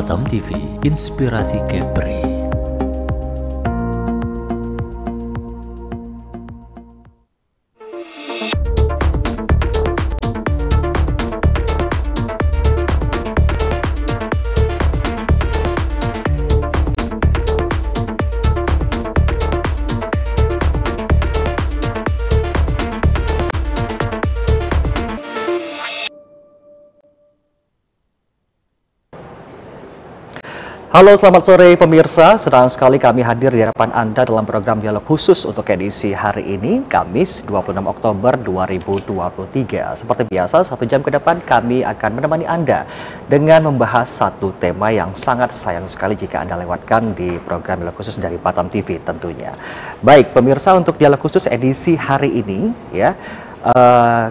Batam TV, Inspirasi Kepri. Halo, selamat sore pemirsa. Senang sekali kami hadir di hadapan Anda dalam program dialog khusus untuk edisi hari ini, Kamis 26 Oktober 2023. Seperti biasa, 1 jam ke depan kami akan menemani Anda dengan membahas satu tema yang sangat sayang sekali jika Anda lewatkan di program dialog khusus dari Batam TV tentunya. Baik, pemirsa, untuk dialog khusus edisi hari ini, ya,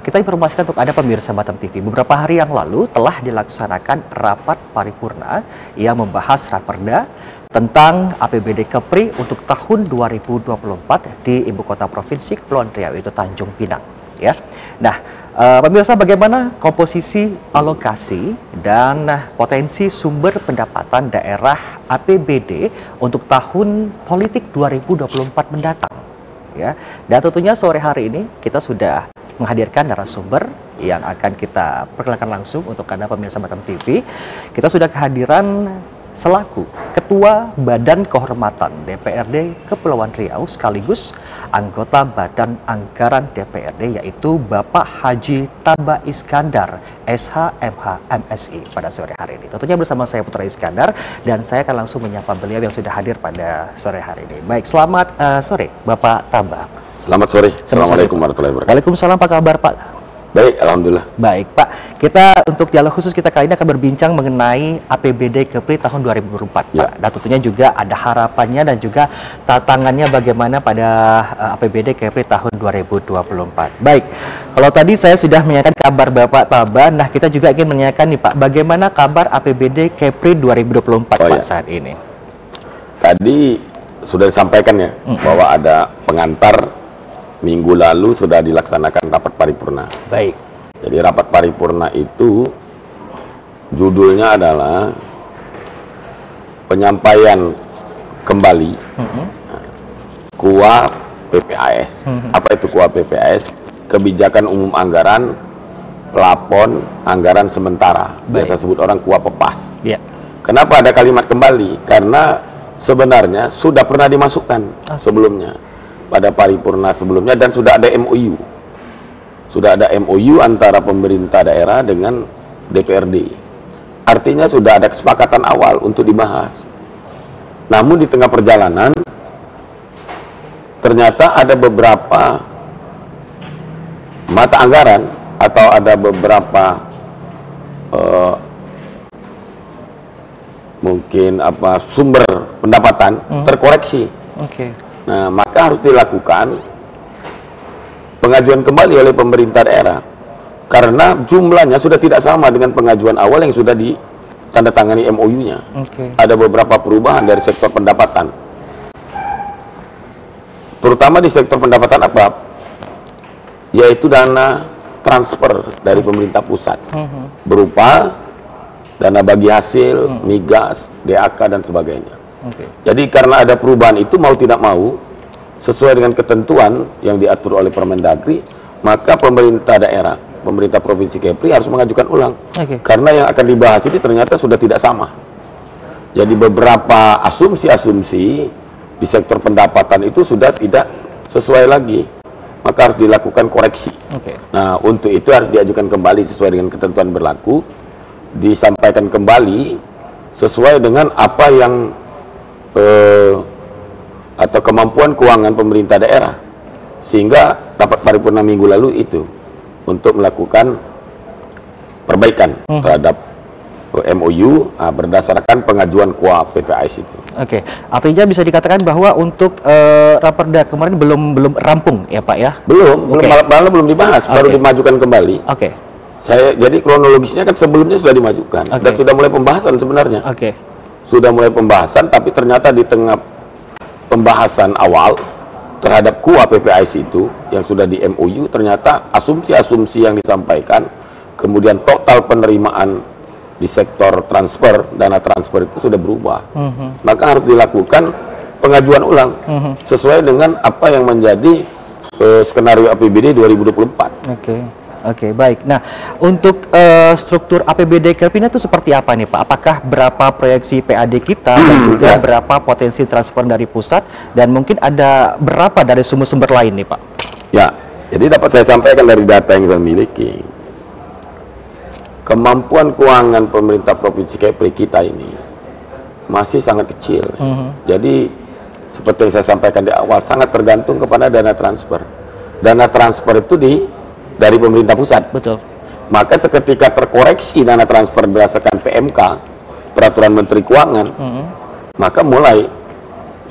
kita informasikan untuk Anda pemirsa Batam TV, beberapa hari yang lalu telah dilaksanakan rapat paripurna yang membahas raperda tentang APBD Kepri untuk tahun 2024 di Ibu Kota Provinsi Kepulauan Riau, itu Tanjung Pinang, ya. Nah, pemirsa, bagaimana komposisi alokasi dan potensi sumber pendapatan daerah APBD untuk tahun politik 2024 mendatang, ya. Dan tentunya sore hari ini kita sudah menghadirkan narasumber yang akan kita perkenalkan langsung untuk Anda pemirsa Batam TV. Kita sudah kehadiran selaku Ketua Badan Kehormatan DPRD Kepulauan Riau sekaligus anggota Badan Anggaran DPRD, yaitu Bapak Haji Taba Iskandar, SH.MH MSI pada sore hari ini. Tentunya bersama saya Putra Iskandar, dan saya akan langsung menyapa beliau yang sudah hadir pada sore hari ini. Baik, selamat sore Bapak Taba. Selamat sore. Assalamualaikum warahmatullahi wabarakatuh. Waalaikumsalam, apa kabar Pak? Baik, alhamdulillah. Baik Pak, kita untuk dialog khusus kita kali ini akan berbincang mengenai APBD Kepri tahun 2024 ya. Pak. Dan tentunya juga ada harapannya dan juga tantangannya bagaimana pada APBD Kepri tahun 2024. Baik, kalau tadi saya sudah menanyakan kabar Bapak Taba, nah kita juga ingin menanyakan nih Pak, bagaimana kabar APBD Kepri 2024 Pak saat ini? Tadi sudah disampaikan ya, bahwa ada pengantar. Minggu lalu sudah dilaksanakan rapat paripurna. Baik. Jadi rapat paripurna itu judulnya adalah penyampaian kembali KUA PPAS. Apa itu KUA PPAS? Kebijakan umum anggaran, plafon anggaran sementara. Biasa sebut orang KUA PEPAS. Yeah. Kenapa ada kalimat kembali? Karena sebenarnya sudah pernah dimasukkan sebelumnya, pada paripurna sebelumnya, dan sudah ada MOU. Sudah ada MOU antara pemerintah daerah dengan DPRD. Artinya sudah ada kesepakatan awal untuk dibahas. Namun di tengah perjalanan ternyata ada beberapa mata anggaran atau ada beberapa mungkin sumber pendapatan terkoreksi. Nah, maka harus dilakukan pengajuan kembali oleh pemerintah daerah, karena jumlahnya sudah tidak sama dengan pengajuan awal yang sudah ditandatangani MOU-nya. Ada beberapa perubahan dari sektor pendapatan, terutama di sektor pendapatan apa? Yaitu dana transfer dari pemerintah pusat, berupa dana bagi hasil, migas, DAK, dan sebagainya. Jadi karena ada perubahan itu, mau tidak mau, sesuai dengan ketentuan yang diatur oleh Permendagri, maka pemerintah daerah, pemerintah Provinsi Kepri harus mengajukan ulang. Karena yang akan dibahas ini ternyata sudah tidak sama. Jadi beberapa asumsi-asumsi di sektor pendapatan itu sudah tidak sesuai lagi, maka harus dilakukan koreksi. Nah, untuk itu harus diajukan kembali sesuai dengan ketentuan berlaku, disampaikan kembali sesuai dengan apa yang atau kemampuan keuangan pemerintah daerah, sehingga rapat paripurna minggu lalu itu untuk melakukan perbaikan terhadap MOU berdasarkan pengajuan KUA PPAS itu. Artinya bisa dikatakan bahwa untuk raperda kemarin belum rampung ya Pak ya? Belum dibahas, baru dimajukan kembali. Jadi kronologisnya kan sebelumnya sudah dimajukan dan sudah mulai pembahasan sebenarnya. Sudah mulai pembahasan, tapi ternyata di tengah pembahasan awal terhadap KUA PPAS itu yang sudah di MOU, ternyata asumsi-asumsi yang disampaikan, kemudian total penerimaan di sektor transfer, dana transfer itu sudah berubah. Maka harus dilakukan pengajuan ulang sesuai dengan apa yang menjadi skenario APBD 2024. Oke, baik. Nah, untuk struktur APBD Kepri itu seperti apa nih Pak? Apakah berapa proyeksi PAD kita dan juga berapa potensi transfer dari pusat dan mungkin ada berapa dari sumber-sumber lain nih Pak? Ya, jadi dapat saya sampaikan dari data yang saya miliki. Kemampuan keuangan pemerintah Provinsi Kepri kita ini masih sangat kecil. Jadi seperti yang saya sampaikan di awal, sangat tergantung kepada dana transfer. Dana transfer itu dari pemerintah pusat. Betul. Maka seketika terkoreksi dana transfer berdasarkan PMK, Peraturan Menteri Keuangan, maka mulai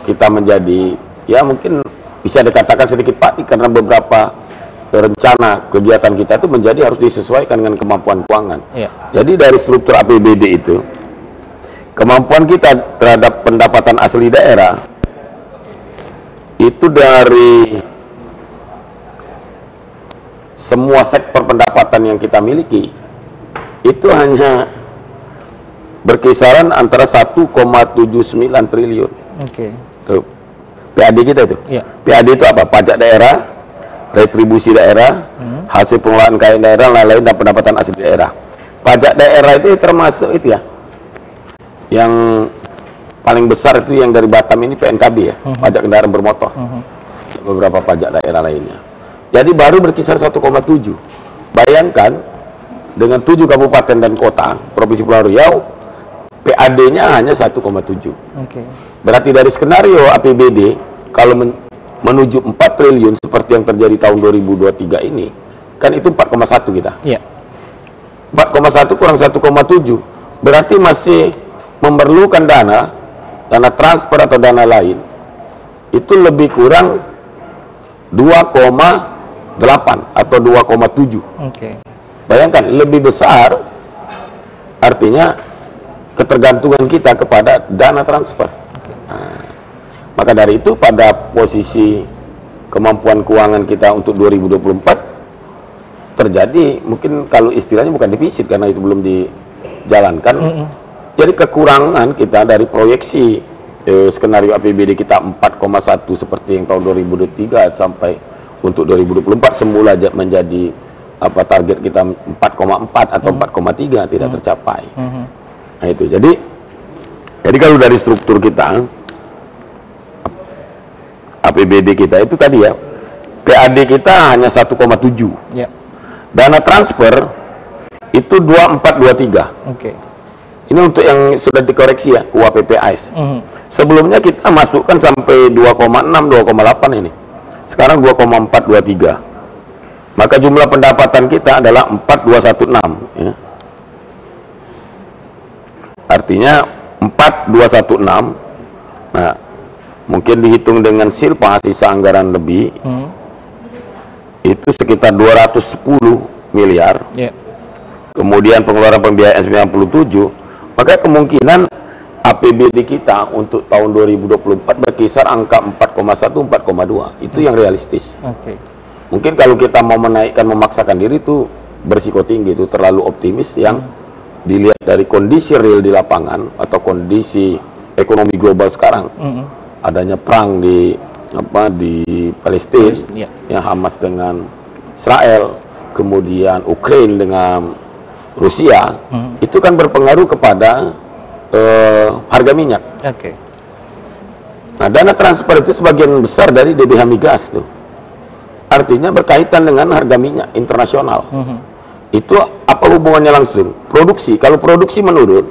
kita menjadi, ya mungkin bisa dikatakan sedikit panik karena beberapa rencana kegiatan kita itu menjadi harus disesuaikan dengan kemampuan keuangan. Jadi dari struktur APBD itu, kemampuan kita terhadap pendapatan asli daerah itu dari semua sektor pendapatan yang kita miliki itu hanya berkisaran antara 1,79 triliun. Tuh, PAD kita itu. PAD itu apa? Pajak daerah, retribusi daerah, hasil pengelolaan kekayaan daerah, lain-lain, dan pendapatan asli daerah. Pajak daerah itu termasuk itu ya, yang paling besar itu yang dari Batam ini PNKB ya, pajak kendaraan bermotor. Beberapa pajak daerah lainnya. Jadi baru berkisar 1,7. Bayangkan dengan 7 kabupaten dan kota Provinsi Kepulauan Riau, PAD-nya hanya 1,7. Berarti dari skenario APBD kalau menuju 4 triliun seperti yang terjadi tahun 2023 ini, kan itu 4,1 kita. 4,1 kurang 1,7 berarti masih memerlukan dana transfer atau dana lain itu lebih kurang 2,8 atau 2,7. Bayangkan lebih besar, artinya ketergantungan kita kepada dana transfer. Nah, maka dari itu pada posisi kemampuan keuangan kita untuk 2024 terjadi, mungkin kalau istilahnya bukan defisit karena itu belum dijalankan. Jadi kekurangan kita dari proyeksi skenario APBD kita 4,1 seperti yang tahun 2023 sampai untuk 2024 semula menjadi target kita 4,4 atau 4,3 tidak tercapai. Nah itu. Jadi kalau dari struktur kita APBD kita itu tadi ya, PAD kita hanya 1,7. Dana transfer itu 2423. Ini untuk yang sudah dikoreksi ya, UAPPAS. Sebelumnya kita masukkan sampai 2,6, 2,8 ini. Sekarang 2,423. Maka jumlah pendapatan kita adalah 4216. Ya. Artinya 4216. Nah, mungkin dihitung dengan silpa sisa anggaran lebih, itu sekitar 210 miliar. Kemudian pengeluaran pembiayaan 97. Maka kemungkinan APBD kita untuk tahun 2024 berkisar angka 4,1, 4,2. Itu yang realistis. Mungkin kalau kita mau menaikkan, memaksakan diri itu berisiko tinggi, itu terlalu optimis yang dilihat dari kondisi real di lapangan atau kondisi ekonomi global sekarang. Adanya perang di Palestina, yang Hamas dengan Israel, kemudian Ukraina dengan Rusia, itu kan berpengaruh kepada harga minyak. Nah, dana transfer itu sebagian besar dari DBH Migas tuh. Artinya berkaitan dengan harga minyak internasional. Itu apa hubungannya langsung? Produksi. Kalau produksi menurun,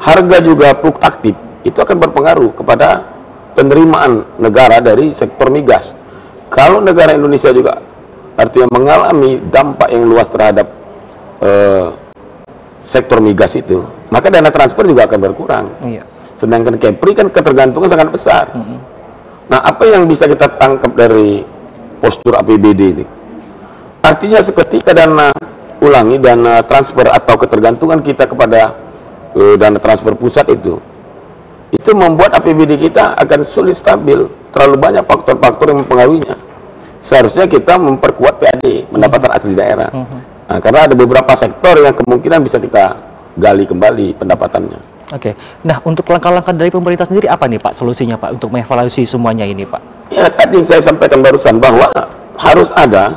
harga juga fluktuatif. Itu akan berpengaruh kepada penerimaan negara dari sektor migas. Kalau negara Indonesia juga artinya mengalami dampak yang luas terhadap sektor migas itu, maka dana transfer juga akan berkurang. Sedangkan Kepri kan ketergantungan sangat besar. Nah, apa yang bisa kita tangkap dari postur APBD ini? Artinya seketika dana transfer atau ketergantungan kita kepada dana transfer pusat itu membuat APBD kita akan sulit stabil. Terlalu banyak faktor-faktor yang mempengaruhinya. Seharusnya kita memperkuat PAD, pendapatan asli daerah. Nah, karena ada beberapa sektor yang kemungkinan bisa kita gali kembali pendapatannya. Oke. Nah, untuk langkah-langkah dari pemerintah sendiri apa nih Pak solusinya Pak untuk mengevaluasi semuanya ini Pak? Ya tadi yang saya sampaikan barusan bahwa harus ada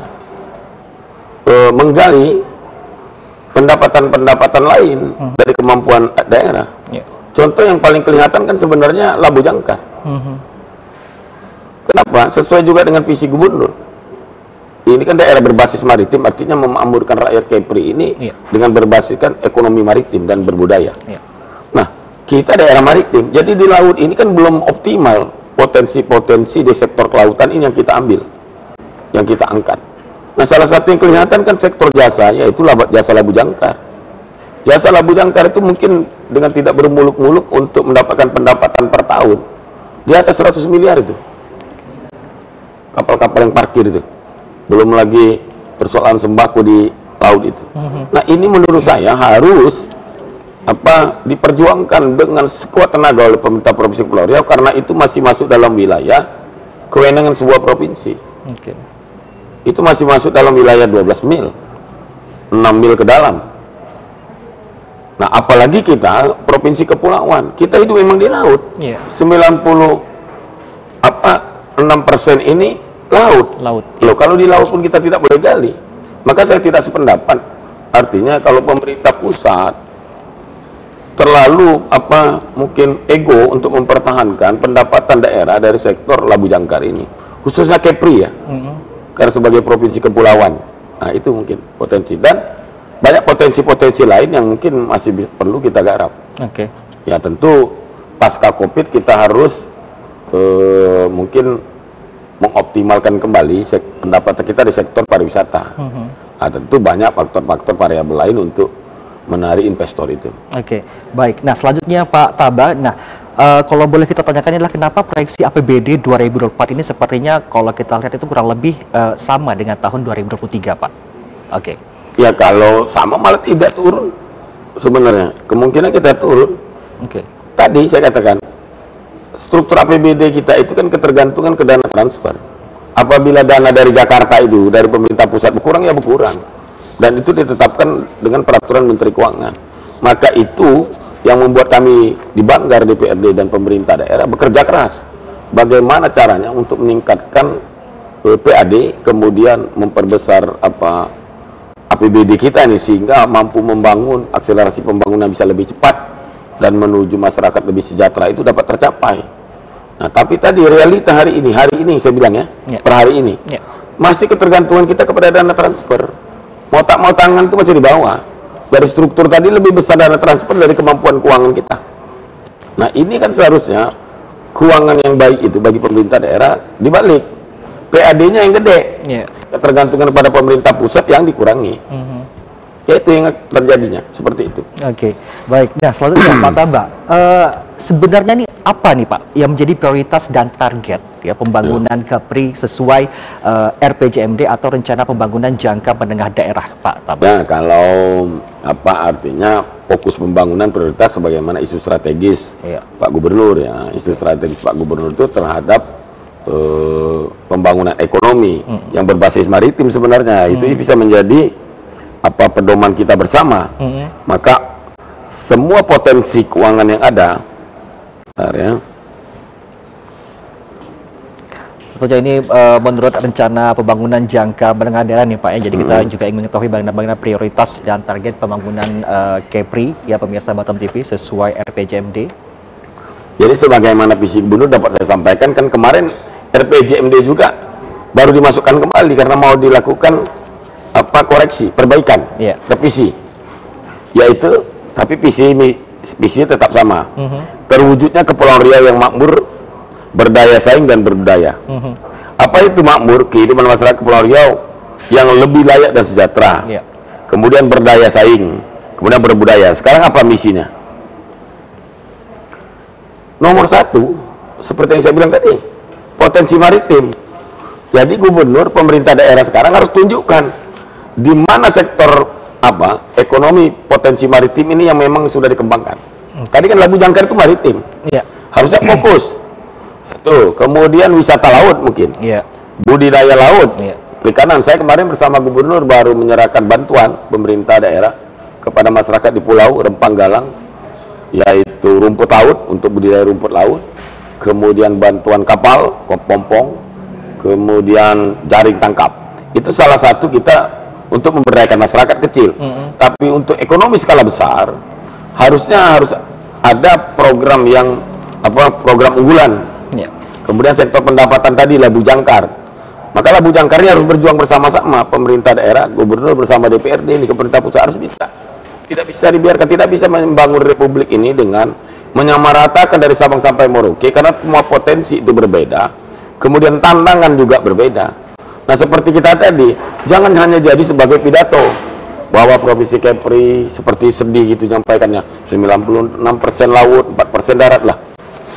menggali pendapatan-pendapatan lain dari kemampuan daerah. Yeah. Contoh yang paling kelihatan kan sebenarnya Labu Jangkar. Kenapa? Sesuai juga dengan visi gubernur. Ini kan daerah berbasis maritim, artinya memakmurkan rakyat Kepri ini dengan berbasiskan ekonomi maritim dan berbudaya. Nah, kita daerah maritim, jadi di laut ini kan belum optimal potensi-potensi di sektor kelautan ini yang kita ambil, yang kita angkat. Nah, salah satu yang kelihatan kan sektor jasa, yaitu jasa Labu Jangkar. Jasa Labu Jangkar itu mungkin dengan tidak bermuluk-muluk untuk mendapatkan pendapatan per tahun di atas 100 miliar itu. Kapal-kapal yang parkir itu. Belum lagi persoalan sembako di laut itu. Nah, ini menurut saya harus diperjuangkan dengan sekuat tenaga oleh pemerintah Provinsi Kepulauan Riau, karena itu masih masuk dalam wilayah kewenangan sebuah provinsi. Itu masih masuk dalam wilayah 12 mil, 6 mil ke dalam. Nah, apalagi kita Provinsi Kepulauan, kita hidup memang di laut. 96% ini laut. Loh, kalau di laut pun kita tidak boleh gali, maka saya tidak sependapat. Artinya kalau pemerintah pusat terlalu mungkin ego untuk mempertahankan pendapatan daerah dari sektor Labu Jangkar ini, khususnya Kepri ya, karena sebagai provinsi kepulauan. Nah, itu mungkin potensi, dan banyak potensi-potensi lain yang mungkin masih perlu kita garap. Ya tentu pasca Covid kita harus mungkin mengoptimalkan kembali pendapatan kita di sektor pariwisata. Nah, tentu banyak faktor-faktor variabel lain untuk menarik investor itu. Baik. Nah, selanjutnya Pak Taba, kalau boleh kita tanyakan adalah kenapa proyeksi APBD 2024 ini sepertinya kalau kita lihat itu kurang lebih sama dengan tahun 2023, Pak? Ya, kalau sama malah tidak turun sebenarnya. Kemungkinan kita turun. Tadi saya katakan, struktur APBD kita itu kan ketergantungan ke dana transfer. Apabila dana dari Jakarta itu, dari pemerintah pusat berkurang, ya berkurang. Dan itu ditetapkan dengan peraturan Menteri Keuangan. Maka itu yang membuat kami di Banggar, DPRD dan pemerintah daerah bekerja keras. Bagaimana caranya untuk meningkatkan PAD, kemudian memperbesar APBD kita ini sehingga mampu membangun, akselerasi pembangunan bisa lebih cepat dan menuju masyarakat lebih sejahtera itu dapat tercapai. Nah, tapi tadi realita hari ini saya bilang ya, per hari ini masih ketergantungan kita kepada dana transfer. Mau tak mau tangan itu masih di bawah. Dari struktur tadi lebih besar dana transfer dari kemampuan keuangan kita. Nah, ini kan seharusnya keuangan yang baik itu bagi pemerintah daerah dibalik. PAD-nya yang gede. Ketergantungan pada pemerintah pusat yang dikurangi. Ya, itu yang terjadinya seperti itu. Baik. Nah, selanjutnya Pak Taba, sebenarnya nih apa nih Pak yang menjadi prioritas dan target ya pembangunan Kepri sesuai RPJMD atau rencana pembangunan jangka menengah daerah, Pak Taba? Ya, kalau artinya fokus pembangunan prioritas sebagaimana isu strategis Pak Gubernur ya, isu strategis Pak Gubernur itu terhadap pembangunan ekonomi yang berbasis maritim sebenarnya itu bisa menjadi pedoman kita bersama. Maka semua potensi keuangan yang ada tentunya ini menurut rencana pembangunan jangka menengah daerah nih Pak ya. Jadi kita juga ingin mengetahui bagaimana prioritas dan target pembangunan Kepri ya pemirsa Batam TV sesuai RPJMD. Jadi sebagaimana visi gubernur dapat saya sampaikan kan kemarin RPJMD juga baru dimasukkan kembali karena mau dilakukan koreksi, perbaikan, revisi, yaitu tapi visi tetap sama. Terwujudnya Kepulauan Riau yang makmur, berdaya saing dan berbudaya. Apa itu makmur? Kehidupan masyarakat Kepulauan Riau yang lebih layak dan sejahtera. Kemudian berdaya saing, kemudian berbudaya. Sekarang apa misinya? Nomor satu, seperti yang saya bilang tadi, potensi maritim. Jadi gubernur, pemerintah daerah sekarang harus tunjukkan di mana sektor ekonomi potensi maritim ini yang memang sudah dikembangkan. Tadi kan Labu Jangkar itu maritim, harusnya fokus. Satu, kemudian wisata laut mungkin, budidaya laut, perikanan. Saya kemarin bersama gubernur baru menyerahkan bantuan pemerintah daerah kepada masyarakat di pulau Rempang Galang, yaitu rumput laut untuk budidaya rumput laut, kemudian bantuan kapal, pompong, kemudian jaring tangkap. Itu salah satu kita untuk memberdayakan masyarakat kecil. Tapi untuk ekonomi skala besar, harus ada program yang program unggulan. Kemudian sektor pendapatan tadi Labu Jangkar. Maka Labu Jangkar ini harus berjuang bersama-sama, pemerintah daerah, gubernur bersama DPRD ini, ke pemerintah pusat harus bisa. Tidak bisa dibiarkan, tidak bisa membangun republik ini dengan menyamaratakan dari Sabang sampai Merauke, karena semua potensi itu berbeda, kemudian tantangan juga berbeda. Nah, seperti kita tadi, jangan hanya jadi sebagai pidato bahwa Provinsi Kepri seperti sedih gitu nyampaikannya, 96% laut, 4% darat lah.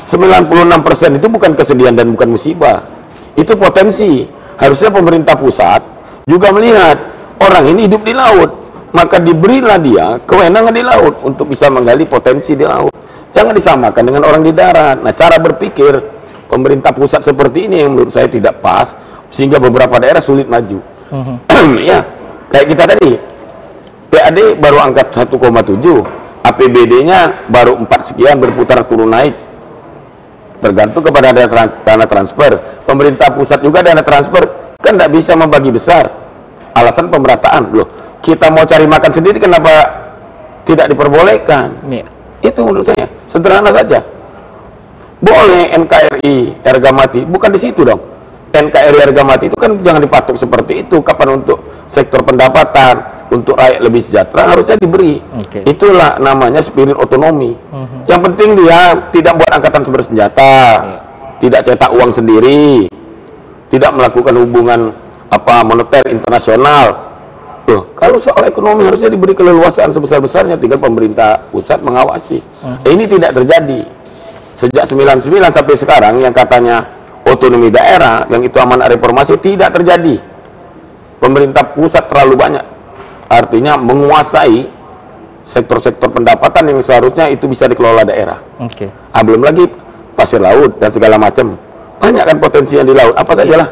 96% itu bukan kesedihan dan bukan musibah, itu potensi. Harusnya pemerintah pusat juga melihat orang ini hidup di laut, maka diberilah dia kewenangan di laut untuk bisa menggali potensi di laut. Jangan disamakan dengan orang di darat. Nah, cara berpikir pemerintah pusat seperti ini yang menurut saya tidak pas, sehingga beberapa daerah sulit maju. Ya, kayak kita tadi, PAD baru angkat 1,7, APBD-nya baru 4 sekian, berputar turun naik. Tergantung kepada dana transfer. Pemerintah pusat juga dana transfer kan tidak bisa membagi besar. Alasan pemerataan. Loh, kita mau cari makan sendiri, kenapa tidak diperbolehkan? Itu menurut saya sederhana saja. Boleh NKRI harga mati, bukan di situ dong. NKRI harga mati itu kan jangan dipatok seperti itu. Kapan untuk sektor pendapatan, untuk rakyat lebih sejahtera, harusnya diberi. Itulah namanya spirit otonomi. Yang penting dia tidak buat angkatan bersenjata, tidak cetak uang sendiri, tidak melakukan hubungan moneter internasional. Loh, kalau soal ekonomi harusnya diberi keleluasaan sebesar-besarnya, tinggal pemerintah pusat mengawasi. Ini tidak terjadi. Sejak 99 sampai sekarang yang katanya otonomi daerah, yang itu amanat reformasi, tidak terjadi. Pemerintah pusat terlalu banyak, artinya menguasai sektor-sektor pendapatan yang seharusnya itu bisa dikelola daerah. Belum lagi pasir laut dan segala macam. Banyak kan potensi yang di laut, apa sajalah.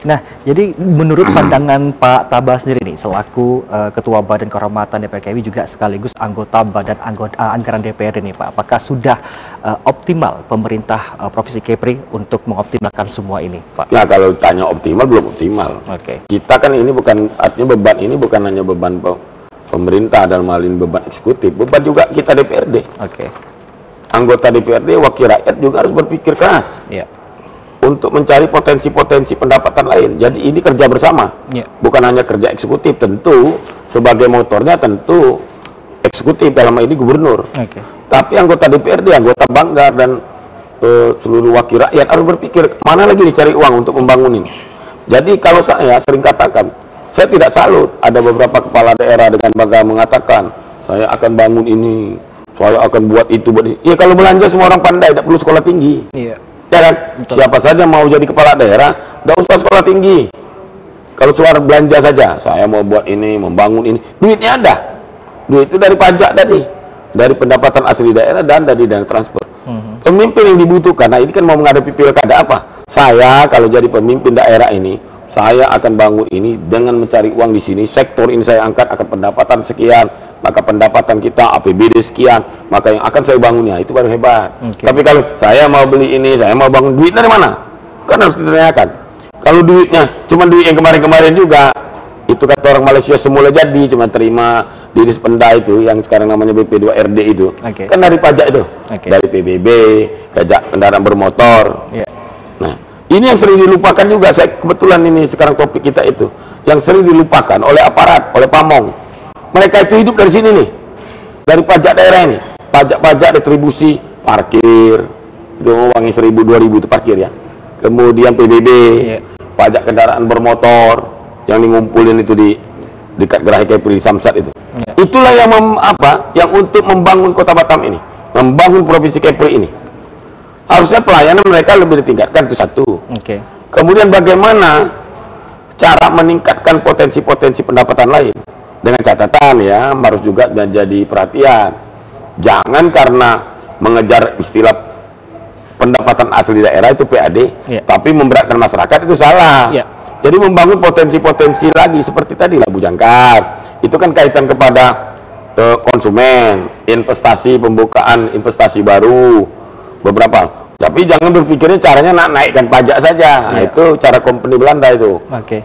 Nah, jadi menurut pandangan Pak Tabah sendiri nih, selaku Ketua Badan Kehormatan DPRKI juga sekaligus anggota Badan Anggaran DPR nih Pak, apakah sudah optimal pemerintah Provinsi Kepri untuk mengoptimalkan semua ini Pak? Nah, kalau tanya optimal, belum optimal. Kita kan ini bukan, artinya beban ini bukan hanya beban pemerintah dalam hal ini beban eksekutif, beban juga kita DPRD. Anggota DPRD, wakil rakyat juga harus berpikir keras. Untuk mencari potensi-potensi pendapatan lain. Jadi ini kerja bersama, bukan hanya kerja eksekutif. Tentu sebagai motornya tentu eksekutif, dalam hal ini gubernur. Tapi anggota DPRD, anggota Banggar dan seluruh wakil rakyat harus berpikir mana lagi dicari uang untuk membangun ini. Jadi kalau saya sering katakan, saya tidak salut ada beberapa kepala daerah dengan bangga mengatakan saya akan bangun ini, saya akan buat itu, buat ini. Ya kalau belanja semua orang pandai, tidak perlu sekolah tinggi. Ya kan? Siapa saja mau jadi kepala daerah, tidak usah sekolah tinggi. Kalau soal belanja saja, saya mau buat ini, membangun ini, duitnya ada. Duit itu dari pajak tadi, dari pendapatan asli daerah dan dari dana transfer. Pemimpin yang dibutuhkan, nah ini kan mau menghadapi pilkada apa? Saya kalau jadi pemimpin daerah ini, saya akan bangun ini dengan mencari uang di sini, sektor ini saya angkat akan pendapatan sekian, maka pendapatan kita APBD sekian, maka yang akan saya bangunnya itu baru hebat. Tapi kalau saya mau beli ini, saya mau bangun, duit dari mana? Kan harus ditanyakan. Kalau duitnya cuma duit yang kemarin-kemarin juga, itu kata orang Malaysia semula jadi, cuma terima diri sependa itu yang sekarang namanya BP2RD itu, kan dari pajak itu, dari PBB, pajak kendaraan bermotor. Nah, ini yang sering dilupakan juga. Saya kebetulan ini sekarang topik kita itu yang sering dilupakan oleh aparat, oleh pamong. Mereka itu hidup dari sini nih, dari pajak daerah ini, pajak-pajak retribusi parkir, itu uangnya 1.000-2.000 itu parkir ya. Kemudian PBB, pajak kendaraan bermotor yang ngumpulin itu di dekat Geraha Kepri Samsat itu. Itulah yang yang untuk membangun Kota Batam ini, membangun Provinsi Kepri ini. Harusnya pelayanan mereka lebih ditingkatkan, itu satu. Kemudian bagaimana cara meningkatkan potensi-potensi pendapatan lain, dengan catatan ya harus juga menjadi perhatian, jangan karena mengejar istilah pendapatan asli daerah itu PAD, tapi memberatkan masyarakat itu salah. Jadi membangun potensi-potensi lagi seperti tadi lah Bujangkar. Itu kan kaitan kepada konsumen, investasi, pembukaan investasi baru, beberapa. Tapi jangan berpikirnya caranya naikkan pajak saja. Nah, itu cara company Belanda itu. Oke.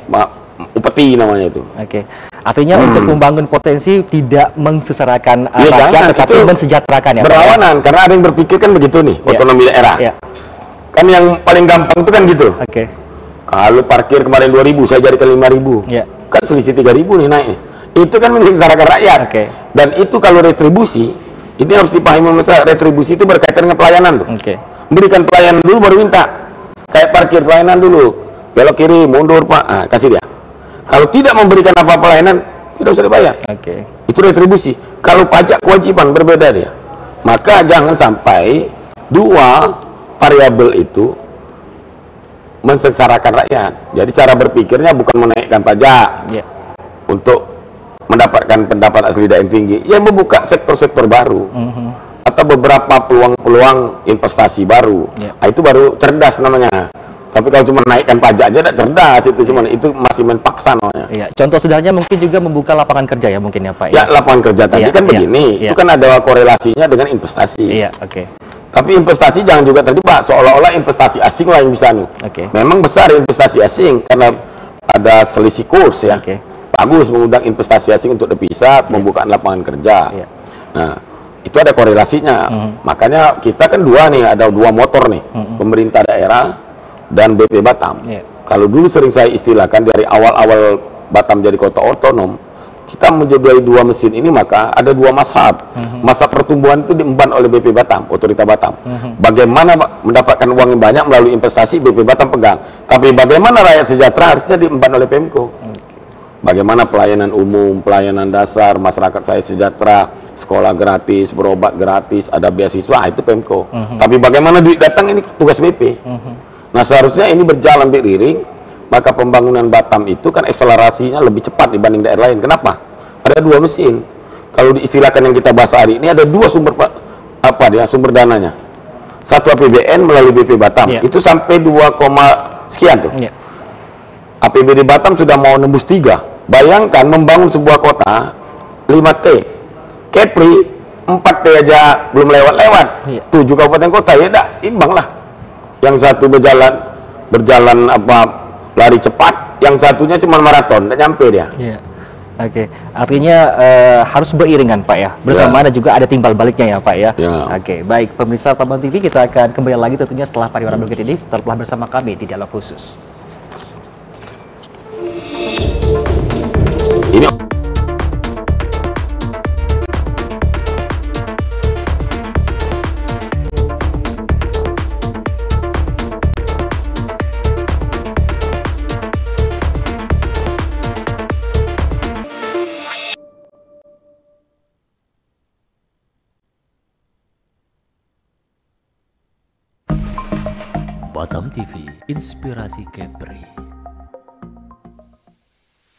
Upeti namanya itu. Oke. Artinya untuk membangun potensi tidak mengseserakan Ya, rakyat, tetapi itu mensejahterakan ya, Pak? berlawanan, karena ada yang berpikir kan begitu nih, otonomi daerah. Kan yang paling gampang itu kan gitu. Oke. Kalau parkir kemarin 2.000, saya jadikan 5.000. Kan selisih 3.000 nih naik. Itu kan menyengsarakan rakyat. Dan itu kalau retribusi, ini harus dipahami masalah retribusi itu berkaitan dengan pelayanan tuh. Berikan pelayanan dulu baru minta. Kayak parkir pelayanan dulu. Belok kiri, mundur Pak, nah, kasih dia. Kalau tidak memberikan apa pelayanan, tidak usah dibayar. Itu retribusi. Kalau pajak kewajiban berbeda dia. Maka jangan sampai dua variabel itu mensengsarakan rakyat. Jadi cara berpikirnya bukan menaikkan pajak untuk mendapatkan pendapat asli daerah yang tinggi, ya membuka sektor-sektor baru atau beberapa peluang-peluang investasi baru. Nah, itu baru cerdas namanya. Tapi kalau cuma naikkan pajak aja tidak cerdas, itu cuman itu masih main paksa namanya. Contoh sederhananya mungkin juga membuka lapangan kerja ya mungkin ya Pak. Ya, lapangan kerja tadi kan begini, itu kan ada korelasinya dengan investasi. Tapi investasi jangan juga terjebak seolah-olah investasi asing lah yang bisa nih. Memang besar investasi asing karena ada selisih kurs ya. Bagus mengundang investasi asing untuk dipisah, pembukaan lapangan kerja. Nah, itu ada korelasinya. Makanya kita kan dua nih, ada dua motor nih, pemerintah daerah dan BP Batam. Kalau dulu sering saya istilahkan dari awal-awal Batam jadi kota otonom, kita menjadi dua mesin ini, maka ada dua mazhab. Masa pertumbuhan itu diemban oleh BP Batam, otorita Batam. Bagaimana mendapatkan uang yang banyak melalui investasi, BP Batam pegang. Tapi bagaimana rakyat sejahtera harusnya diemban oleh Pemko. Bagaimana pelayanan umum, pelayanan dasar, masyarakat saya sejahtera, sekolah gratis, berobat gratis, ada beasiswa, itu Pemko. Tapi bagaimana duit datang, ini tugas BP. Nah, seharusnya ini berjalan beriring, maka pembangunan Batam itu kan akselerasinya lebih cepat dibanding daerah lain. Kenapa? Ada dua mesin. Kalau diistilahkan yang kita bahas hari ini, ada dua sumber sumber dananya. Satu APBN melalui BP Batam, itu sampai 2, sekian tuh. APBD Batam sudah mau nembus 3. Bayangkan membangun sebuah kota 5T. Kepri 4T aja belum lewat-lewat. 7 kabupaten kota ya dah imbang lah. Yang satu berjalan lari cepat, yang satunya cuma maraton, tidak nyampe dia. Artinya harus beriringan Pak ya, bersamaan dan juga ada timbal baliknya ya Pak ya. Baik, pemirsa Tabang TV, kita akan kembali lagi tentunya setelah pariwara berikut ini, setelah bersama kami di Dialog Khusus. Ini Batam TV, inspirasi Kepri.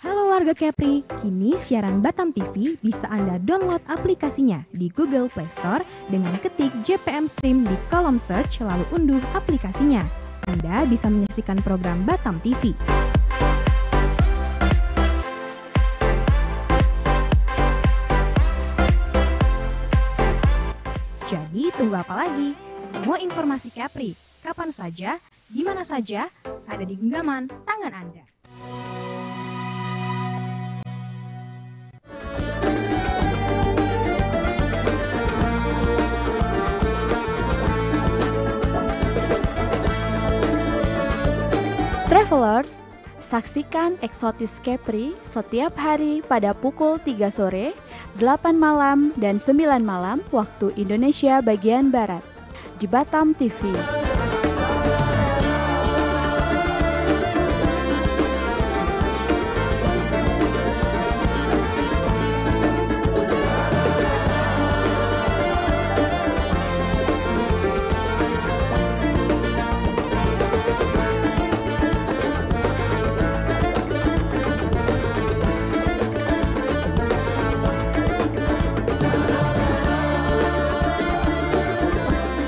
Halo warga Kepri, kini siaran Batam TV bisa Anda download aplikasinya di Google Play Store dengan ketik JPM Stream di kolom search lalu unduh aplikasinya. Anda bisa menyaksikan program Batam TV. Jadi tunggu apa lagi? Semua informasi Kepri, kapan saja, di mana saja, ada di genggaman tangan Anda. Travelers, saksikan Eksotis Kepri setiap hari pada pukul 3 sore, 8 malam, dan 9 malam waktu Indonesia bagian Barat di Batam TV.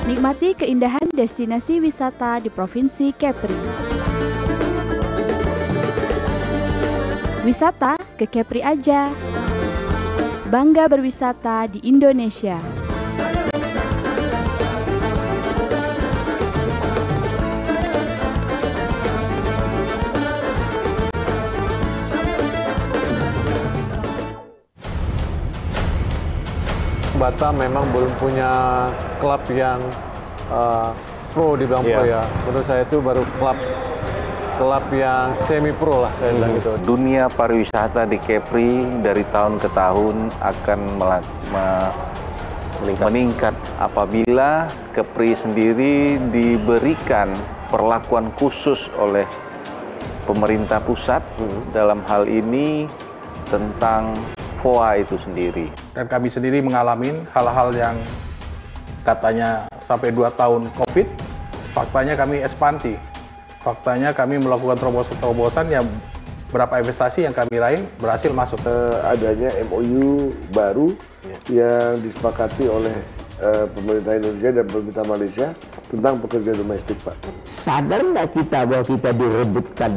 Nikmati keindahan destinasi wisata di Provinsi Kepri. Wisata ke Kepri aja. Bangga berwisata di Indonesia. Batam memang belum punya klub yang pro dibilang pro ya. Menurut saya itu baru klub yang semi pro lah saya bilang gitu. Dunia pariwisata di Kepri dari tahun ke tahun akan meningkat apabila Kepri sendiri diberikan perlakuan khusus oleh pemerintah pusat dalam hal ini tentang FOA itu sendiri. Dan kami sendiri mengalami hal-hal yang katanya sampai 2 tahun COVID, faktanya kami ekspansi. Faktanya kami melakukan terobosan-terobosan yang berapa investasi yang kami raih berhasil masuk. Adanya MOU baru yang disepakati oleh pemerintah Indonesia dan pemerintah Malaysia tentang pekerja domestik, Pak. Sadar nggak kita bahwa kita direbutkan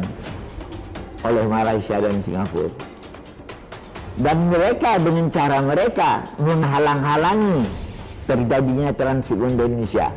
oleh Malaysia dan Singapura? Dan mereka dengan cara mereka menghalang-halangi terjadinya transit Indonesia.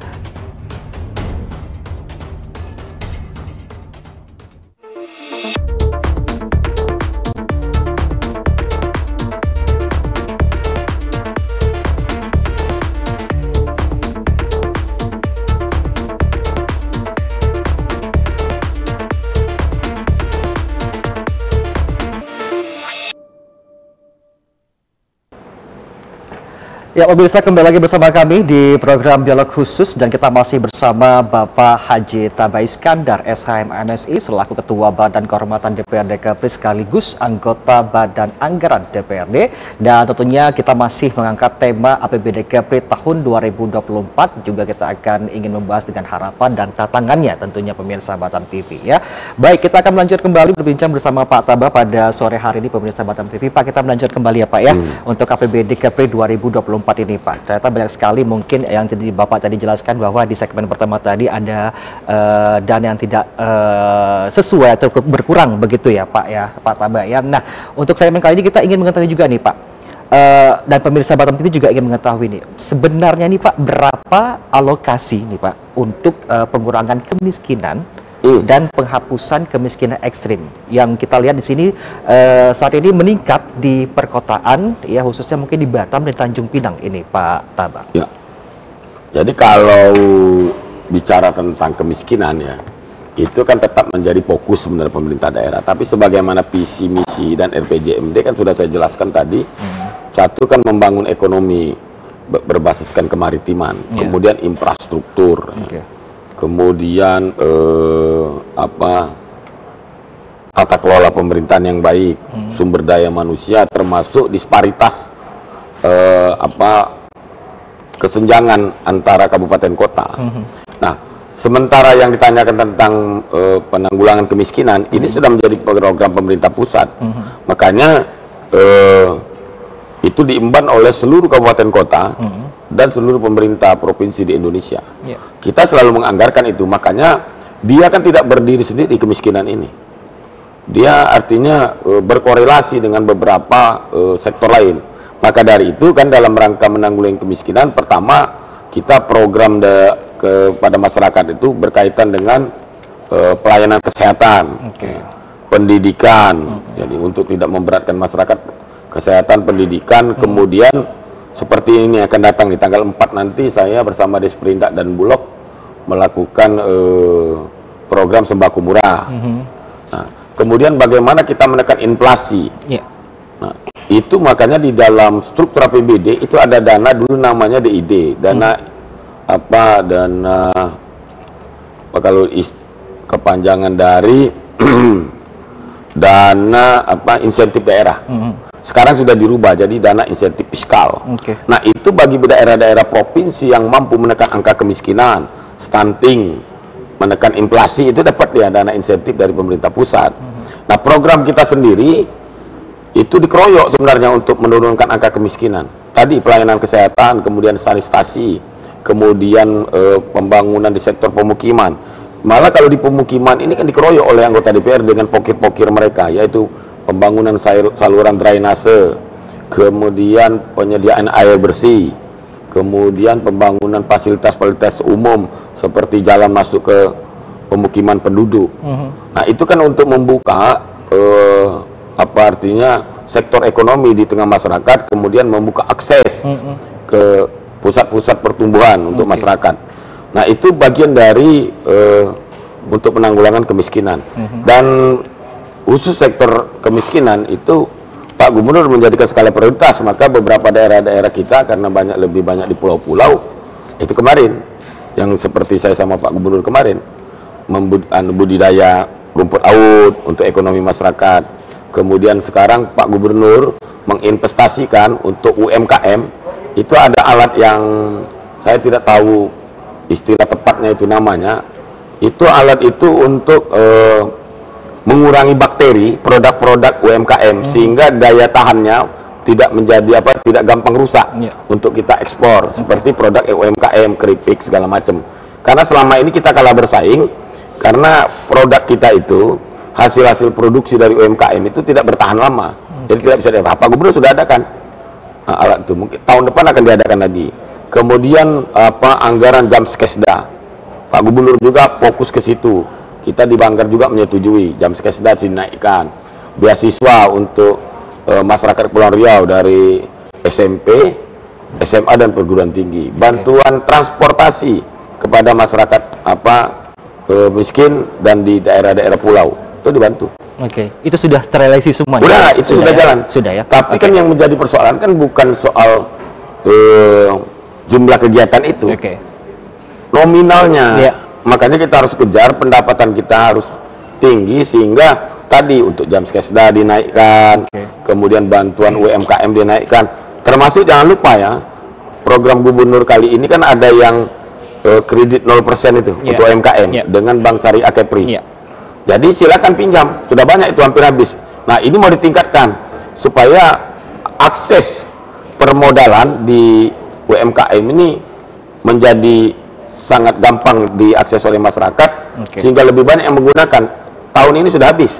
Ya, pemirsa, kembali lagi bersama kami di program Dialog Khusus dan kita masih bersama Bapak Haji Taba Iskandar, SHM MSI, selaku Ketua Badan Kehormatan DPRD Kepri sekaligus anggota Badan Anggaran DPRD. Dan tentunya kita masih mengangkat tema APBD Kepri tahun 2024. Juga kita akan ingin membahas dengan harapan dan tantangannya tentunya pemirsa Batam TV ya. Baik, kita akan melanjutkan kembali berbincang bersama Pak Taba pada sore hari ini pemirsa Batam TV. Pak, kita melanjutkan kembali ya Pak ya untuk APBD Kepri 2024 ini Pak. Ternyata banyak sekali mungkin yang tadi Bapak tadi jelaskan bahwa di segmen pertama tadi ada dana yang tidak sesuai atau berkurang begitu ya Pak ya, Pak Taba ya. Nah, untuk segmen kali ini kita ingin mengetahui juga nih Pak, dan pemirsa Batam TV juga ingin mengetahui nih, sebenarnya nih Pak, berapa alokasi nih Pak untuk pengurangan kemiskinan dan penghapusan kemiskinan ekstrim yang kita lihat di sini saat ini meningkat di perkotaan ya, khususnya mungkin di Batam dan Tanjung Pinang ini Pak Taba. Ya. Jadi kalau bicara tentang kemiskinan ya, itu kan tetap menjadi fokus sebenarnya pemerintah daerah. Tapi sebagaimana visi misi dan RPJMD kan sudah saya jelaskan tadi. Satu kan membangun ekonomi berbasiskan kemaritiman, kemudian infrastruktur. Kemudian tata kelola pemerintahan yang baik, sumber daya manusia, termasuk disparitas kesenjangan antara kabupaten kota. Nah, sementara yang ditanyakan tentang penanggulangan kemiskinan ini sudah menjadi program pemerintah pusat. Makanya itu diemban oleh seluruh kabupaten kota dan seluruh pemerintah provinsi di Indonesia. Kita selalu menganggarkan itu, makanya dia kan tidak berdiri sendiri kemiskinan ini. Dia artinya berkorelasi dengan beberapa sektor lain. Maka dari itu kan dalam rangka menanggulangi kemiskinan, pertama kita program kepada masyarakat itu berkaitan dengan pelayanan kesehatan, pendidikan. Jadi untuk tidak memberatkan masyarakat, kesehatan, pendidikan, kemudian seperti ini akan datang di tanggal 4 nanti saya bersama Desperindak dan Bulog melakukan program sembako murah. Nah, kemudian bagaimana kita menekan inflasi. Nah, itu makanya di dalam struktur APBD itu ada dana dulu namanya DID, dana kalau kepanjangan dari dana insentif daerah. Sekarang sudah dirubah jadi dana insentif fiskal. Nah, itu bagi daerah-daerah provinsi yang mampu menekan angka kemiskinan, stunting, menekan inflasi, itu dapat ya dana insentif dari pemerintah pusat. Nah, program kita sendiri itu dikeroyok sebenarnya untuk menurunkan angka kemiskinan. Tadi pelayanan kesehatan, kemudian sanitasi, kemudian pembangunan di sektor pemukiman. Malah kalau di pemukiman ini kan dikeroyok oleh anggota DPR dengan pokir-pokir mereka, yaitu pembangunan saluran drainase, kemudian penyediaan air bersih, kemudian pembangunan fasilitas-fasilitas umum seperti jalan masuk ke pemukiman penduduk. Nah, itu kan untuk membuka apa artinya sektor ekonomi di tengah masyarakat, kemudian membuka akses ke pusat-pusat pertumbuhan untuk masyarakat. Nah, itu bagian dari untuk penanggulangan kemiskinan. Dan khusus sektor kemiskinan itu Pak Gubernur menjadikan skala prioritas, maka beberapa daerah-daerah kita karena lebih banyak di pulau-pulau, itu kemarin yang seperti saya sama Pak Gubernur kemarin budidaya rumput laut untuk ekonomi masyarakat. Kemudian sekarang Pak Gubernur menginvestasikan untuk UMKM, itu ada alat yang saya tidak tahu istilah tepatnya itu namanya, itu alat itu untuk mengurangi bakteri produk-produk UMKM sehingga daya tahannya tidak menjadi tidak gampang rusak untuk kita ekspor seperti produk UMKM, keripik segala macam. Karena selama ini kita kalah bersaing karena produk kita itu hasil produksi dari UMKM itu tidak bertahan lama, jadi tidak bisa Pak Gubernur sudah adakan alat itu, mungkin tahun depan akan diadakan lagi. Kemudian anggaran Jamskesda, Pak Gubernur juga fokus ke situ. Kita di Banggar juga menyetujui Jamskesda dinaikkan, beasiswa untuk masyarakat Kepulauan Riau dari SMP, SMA dan perguruan tinggi, bantuan transportasi kepada masyarakat miskin dan di daerah-daerah pulau itu dibantu. Itu sudah terrealisasi semuanya. Udah, itu sudah jalan. Sudah ya. Tapi kan yang menjadi persoalan kan bukan soal jumlah kegiatan itu, nominalnya. Makanya kita harus kejar pendapatan kita harus tinggi sehingga tadi untuk Jamskesda dinaikkan, kemudian bantuan UMKM dinaikkan, termasuk jangan lupa ya program Gubernur kali ini kan ada yang kredit 0% itu untuk UMKM dengan Bank Syariah Kepri. Jadi silakan pinjam, sudah banyak itu hampir habis. Nah, ini mau ditingkatkan supaya akses permodalan di UMKM ini menjadi sangat gampang diakses oleh masyarakat, sehingga lebih banyak yang menggunakan. Tahun ini sudah habis,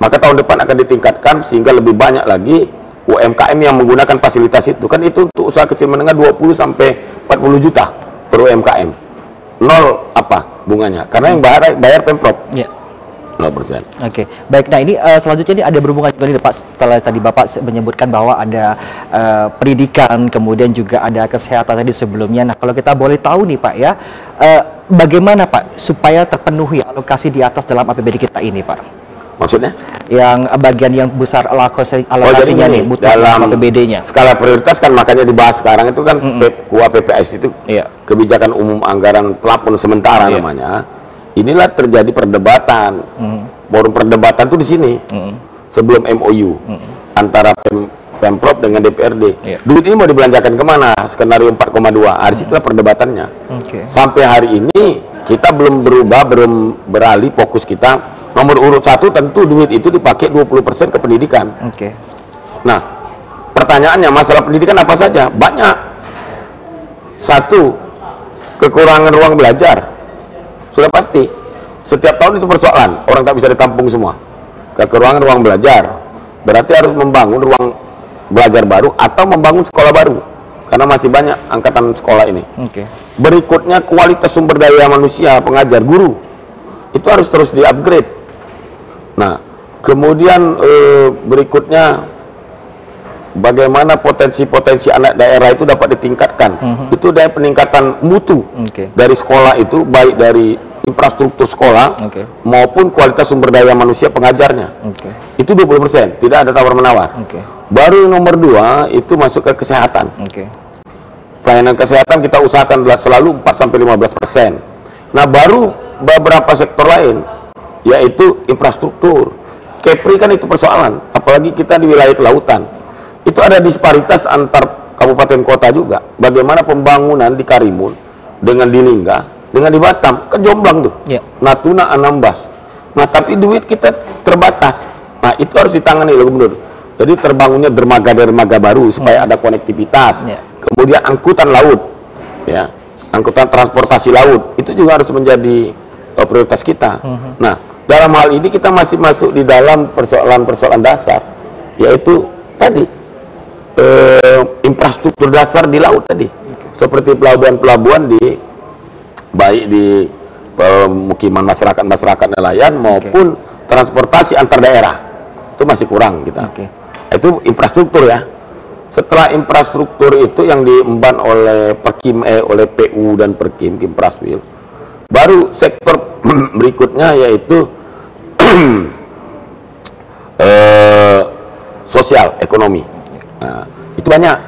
maka tahun depan akan ditingkatkan sehingga lebih banyak lagi UMKM yang menggunakan fasilitas itu. Kan itu untuk usaha kecil menengah 20 sampai 40 juta per UMKM. Nol bunganya, karena yang bayar Pemprov. 0%. Baik. Nah, ini selanjutnya ini ada berhubungan juga nih Pak, setelah tadi Bapak menyebutkan bahwa ada pendidikan, kemudian juga ada kesehatan tadi sebelumnya. Nah, kalau kita boleh tahu nih Pak ya, bagaimana Pak supaya terpenuhi alokasi di atas dalam APBD kita ini Pak? Maksudnya? Yang bagian yang besar alokasinya nih, dalam APBD-nya. Skala prioritas kan makanya dibahas sekarang itu kan PPAS itu, kebijakan umum anggaran plafon sementara namanya. Inilah terjadi perdebatan, forum perdebatan tuh di sini sebelum MOU antara Pemprov dengan DPRD. Duit ini mau dibelanjakan kemana? Skenario 4,2. Di situlah perdebatannya. Sampai hari ini kita belum berubah, belum beralih fokus kita. Nomor urut 1 tentu duit itu dipakai 20% ke pendidikan. Nah, pertanyaannya masalah pendidikan apa saja? Banyak. 1, kekurangan ruang belajar. Sudah pasti, setiap tahun itu persoalan, orang tak bisa ditampung semua. Kekurangan ruang belajar, berarti harus membangun ruang belajar baru atau membangun sekolah baru, karena masih banyak angkatan sekolah ini. Berikutnya kualitas sumber daya manusia, pengajar, guru, itu harus terus di-upgrade. Nah, kemudian berikutnya bagaimana potensi-potensi anak daerah itu dapat ditingkatkan. Itu dari peningkatan mutu dari sekolah itu, baik dari infrastruktur sekolah maupun kualitas sumber daya manusia pengajarnya. Itu 20%, tidak ada tawar-menawar. Baru nomor 2 itu masuk ke kesehatan. Pelayanan kesehatan kita usahakan selalu 4-15%. Nah, baru beberapa sektor lain, yaitu infrastruktur. Kepri kan itu persoalan, apalagi kita di wilayah kelautan. Itu ada disparitas antar kabupaten kota juga. Bagaimana pembangunan di Karimun dengan di Lingga, dengan di Batam, kan jomblang tuh. Natuna, Anambas. Nah, tapi duit kita terbatas. Nah, itu harus ditangani oleh Gubernur. Jadi terbangunnya dermaga-dermaga baru supaya ada konektivitas. Kemudian angkutan laut, angkutan transportasi laut, itu juga harus menjadi prioritas kita. Nah, dalam hal ini kita masih masuk di dalam persoalan-persoalan dasar, yaitu tadi infrastruktur dasar di laut tadi, seperti pelabuhan-pelabuhan baik di pemukiman masyarakat nelayan maupun transportasi antar daerah, itu masih kurang kita. Itu infrastruktur ya. Setelah infrastruktur itu yang diemban oleh oleh PU dan Perkim, Kimpraswil, baru sektor berikutnya yaitu sosial, ekonomi. Nah, itu banyak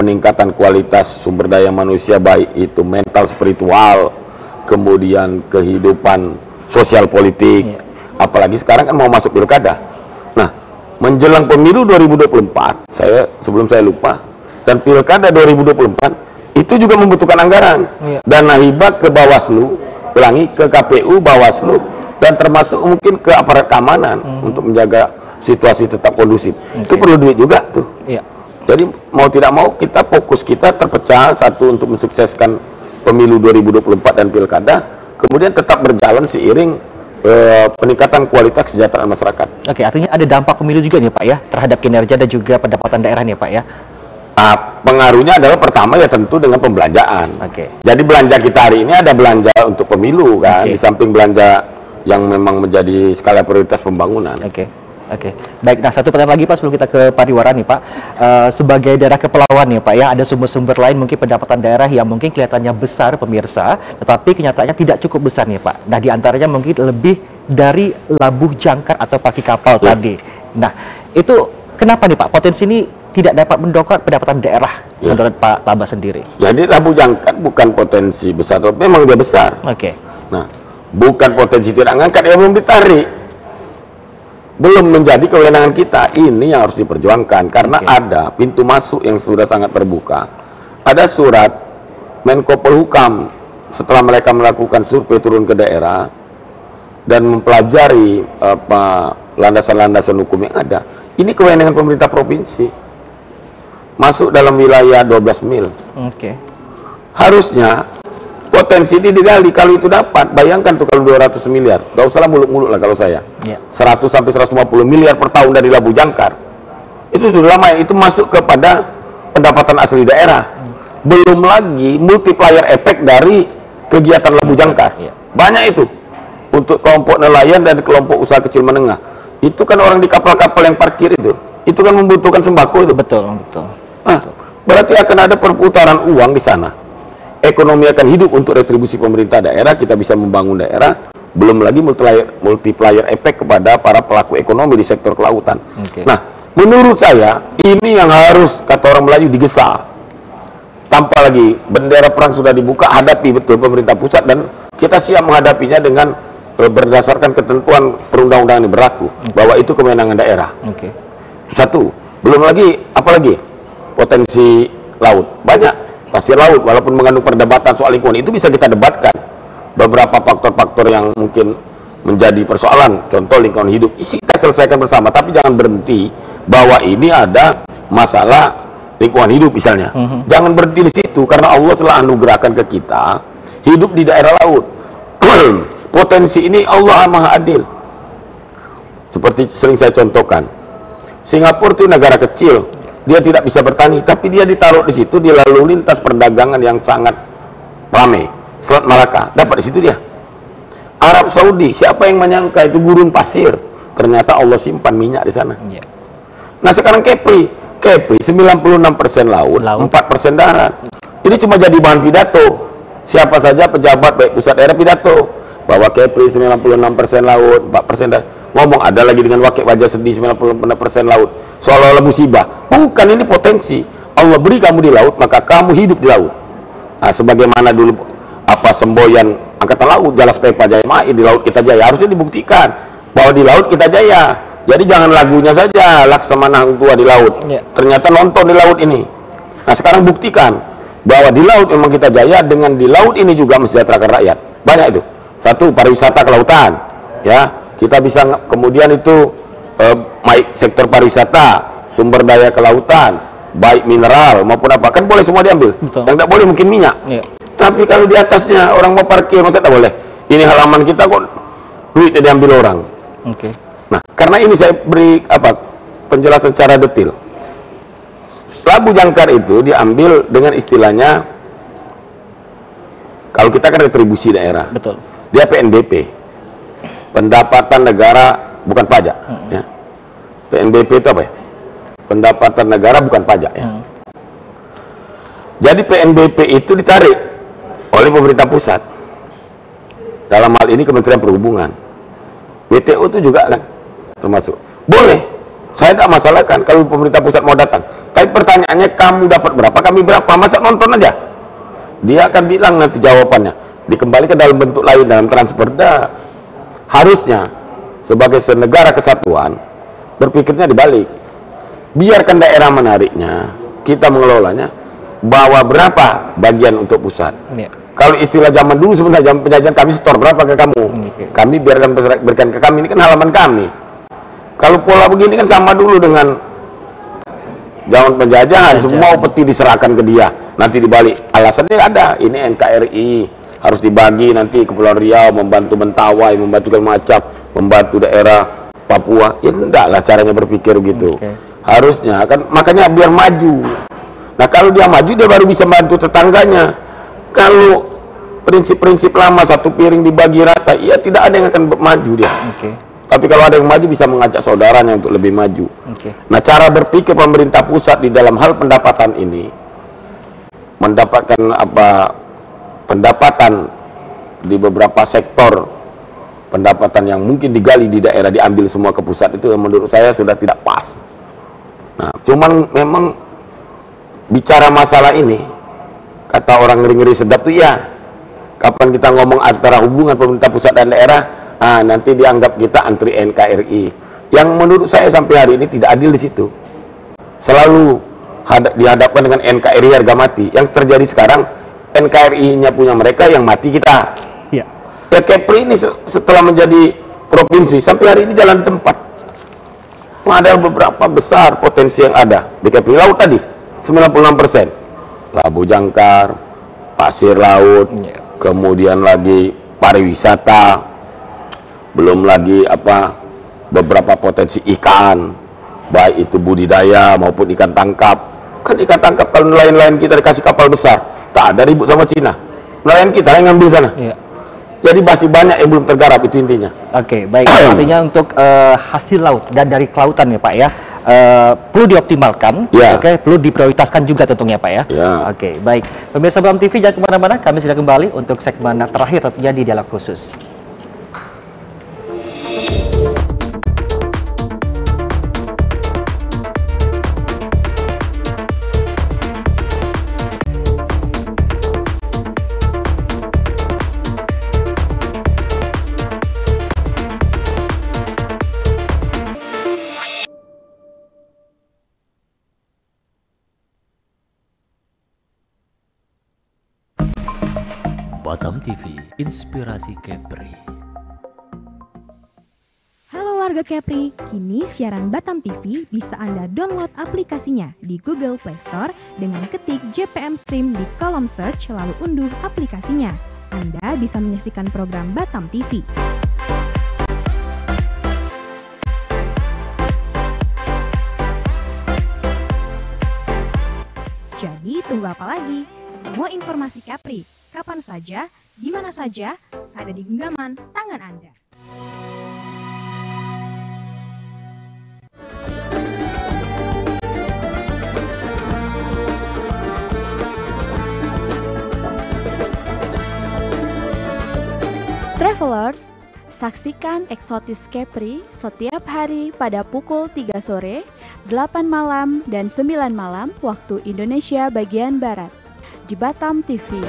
peningkatan kualitas sumber daya manusia, baik itu mental, spiritual, kemudian kehidupan sosial politik. Apalagi sekarang kan mau masuk pilkada. Nah, menjelang pemilu 2024, sebelum saya lupa, dan pilkada 2024 itu juga membutuhkan anggaran. Dana hibah ke Bawaslu, ke KPU, Bawaslu, dan termasuk mungkin ke aparat keamanan untuk menjaga situasi tetap kondusif. Itu perlu duit juga tuh. Jadi mau tidak mau kita fokus kita terpecah, satu untuk mensukseskan pemilu 2024 dan pilkada, kemudian tetap berjalan seiring peningkatan kualitas kesejahteraan masyarakat. Oke, artinya ada dampak pemilu juga nih Pak ya terhadap kinerja dan juga pendapatan daerah nih Pak ya. Pengaruhnya adalah pertama ya tentu dengan pembelanjaan. Jadi belanja kita hari ini ada belanja untuk pemilu kan, di samping belanja yang memang menjadi skala prioritas pembangunan. Oke, baik. Nah, satu pertanyaan lagi Pak sebelum kita ke pariwara nih Pak. Sebagai daerah kepulauan nih Pak ya, ada sumber-sumber lain mungkin pendapatan daerah yang mungkin kelihatannya besar pemirsa, tetapi kenyataannya tidak cukup besar nih Pak. Nah, diantaranya mungkin lebih dari labuh jangkar atau parkir kapal tadi. Nah, itu kenapa nih Pak potensi ini tidak dapat mendongkrak pendapatan daerah menurut Pak Tabas sendiri? Jadi labuh jangkar bukan potensi besar, memang dia besar. Nah, bukan potensi tidak ngangkat, ya belum ditarik. Belum menjadi kewenangan kita. Ini yang harus diperjuangkan karena ada pintu masuk yang sudah sangat terbuka. Ada surat Menko Polhukam setelah mereka melakukan survei turun ke daerah dan mempelajari landasan-landasan hukum yang ada. Ini kewenangan pemerintah provinsi. Masuk dalam wilayah 12 mil. Harusnya potensi ini digali. Kalau itu dapat, bayangkan tuh kalau 200 miliar, gak usah lah muluk-muluk lah kalau saya 100 sampai 150 miliar per tahun dari labuh jangkar, itu sudah lama. Itu masuk kepada pendapatan asli daerah. Belum lagi multiplier efek dari kegiatan labuh jangkar. Banyak itu untuk kelompok nelayan dan kelompok usaha kecil menengah. Itu kan orang di kapal-kapal yang parkir itu kan membutuhkan sembako itu. Betul. Berarti akan ada perputaran uang di sana. Ekonomi akan hidup untuk retribusi pemerintah daerah, kita bisa membangun daerah, belum lagi multiplier efek kepada para pelaku ekonomi di sektor kelautan. Nah, menurut saya ini yang harus, kata orang Melayu, digesa. Tanpa lagi bendera perang sudah dibuka, hadapi betul pemerintah pusat dan kita siap menghadapinya dengan berdasarkan ketentuan perundang-undangan yang berlaku, bahwa itu kewenangan daerah. Satu, belum lagi apalagi potensi laut banyak. Pasir laut, walaupun mengandung perdebatan soal lingkungan, itu bisa kita debatkan. Beberapa faktor-faktor yang mungkin menjadi persoalan, contoh lingkungan hidup, kita selesaikan bersama, tapi jangan berhenti bahwa ini ada masalah lingkungan hidup misalnya. Jangan berhenti di situ, karena Allah telah anugerahkan ke kita hidup di daerah laut. Potensi ini Allah Maha Adil. Seperti sering saya contohkan, Singapura itu negara kecil, dia tidak bisa bertani, tapi dia ditaruh di situ di lalu lintas perdagangan yang sangat ramai. Selat Malaka, dapat di situ dia. Arab Saudi, siapa yang menyangka itu gurun pasir? Ternyata Allah simpan minyak di sana. Nah sekarang Kepri 96% laut, 4% darat. Ini cuma jadi bahan pidato. Siapa saja pejabat baik pusat daerah pidato bahwa Kepri 96% laut, 4% darat. Ngomong ada lagi dengan wakil wajah sedih 90% laut, seolah-olah musibah. Bukan, ini potensi. Allah beri kamu di laut, maka kamu hidup di laut. Nah, sebagaimana dulu semboyan angkatan laut, Jalas Pepa Jaya Mai, di laut kita jaya, harusnya dibuktikan bahwa di laut kita jaya. Jadi jangan lagunya saja Laksamana Hang Tua di laut, ternyata nonton di laut ini. Nah sekarang buktikan bahwa di laut memang kita jaya, dengan di laut ini juga mensejahterakan rakyat. Banyak itu. Satu, pariwisata kelautan, ya. Kita bisa kemudian itu baik sektor pariwisata, sumber daya kelautan, baik mineral maupun apa, kan boleh semua diambil. Yang tidak boleh mungkin minyak. Tapi kalau di atasnya orang mau parkir, masa tidak boleh? Ini halaman kita kok duitnya diambil orang. Oke. Nah, karena ini saya beri penjelasan secara detail. Labu jangkar itu diambil dengan istilahnya, kalau kita kan retribusi daerah. Betul. Dia PNBP, pendapatan negara bukan pajak. Ya. PNBP itu apa ya? Pendapatan negara bukan pajak ya. Jadi PNBP itu ditarik oleh pemerintah pusat. Dalam hal ini Kementerian Perhubungan. WTO itu juga kan termasuk. Boleh, saya tidak masalahkan kalau pemerintah pusat mau datang. Tapi pertanyaannya, kamu dapat berapa, kami berapa? Masa nonton aja? Dia akan bilang nanti jawabannya. Dikembalikan dalam bentuk lain, dalam transfer. Harusnya sebagai negara kesatuan berpikirnya dibalik. Biarkan daerah menariknya, kita mengelolanya, bawa berapa bagian untuk pusat. Ya. Kalau istilah zaman dulu sebenarnya zaman penjajahan, kami setor berapa ke kamu, kami biarkan berikan ke kami, ini kan halaman kami. Kalau pola begini kan sama dulu dengan zaman penjajahan, semua upeti diserahkan ke dia, nanti dibalik alasannya ada, ini NKRI harus dibagi nanti ke Pulau Riau, membantu Mentawai, membantu macam, membantu daerah Papua. Ya enggak lah caranya berpikir gitu. Harusnya kan, makanya biar maju. Nah kalau dia maju, dia baru bisa bantu tetangganya. Kalau prinsip-prinsip lama, satu piring dibagi rata, ya tidak ada yang akan maju dia. Tapi kalau ada yang maju, bisa mengajak saudaranya untuk lebih maju. Nah cara berpikir pemerintah pusat di dalam hal pendapatan ini, mendapatkan pendapatan di beberapa sektor, pendapatan yang mungkin digali di daerah diambil semua ke pusat, itu menurut saya sudah tidak pas. Nah cuman memang bicara masalah ini, kata orang ngeri-ngeri sedap tuh ya, kapan kita ngomong antara hubungan pemerintah pusat dan daerah, nanti dianggap kita antri NKRI. Yang menurut saya sampai hari ini tidak adil di situ. Selalu dihadapkan dengan NKRI harga mati. Yang terjadi sekarang, NKRI-nya punya mereka, yang mati kita. Ya. Kepri ini setelah menjadi provinsi sampai hari ini jalan di tempat. Ada beberapa besar potensi yang ada di Kepri. Laut tadi 96%, labu jangkar, pasir laut, kemudian lagi pariwisata, belum lagi beberapa potensi ikan, baik itu budidaya maupun ikan tangkap. Kan ikan tangkap kalau nelayan-nelayan kita dikasih kapal besar, tak ada ribut sama Cina, nelayan kita yang ngambil sana. Jadi masih banyak yang belum tergarap, itu intinya. Oke, baik. Artinya untuk hasil laut dan dari kelautan ya Pak ya, perlu dioptimalkan, perlu diprioritaskan juga tentunya Pak ya. Oke, baik. Pemirsa Batam TV jangan kemana-mana, kami sudah kembali untuk segmen terakhir tentunya di Dialog Khusus. Batam TV, inspirasi Kepri. Halo warga Kepri, kini siaran Batam TV bisa Anda download aplikasinya di Google Play Store dengan ketik JPM Stream di kolom search lalu unduh aplikasinya. Anda bisa menyaksikan program Batam TV. Jadi tunggu apa lagi? Semua informasi Kepri, kapan saja, di mana saja, ada di genggaman tangan Anda. Travelers, saksikan eksotis Kepri setiap hari pada pukul 3 sore, 8 malam, dan 9 malam waktu Indonesia bagian Barat di Batam TV.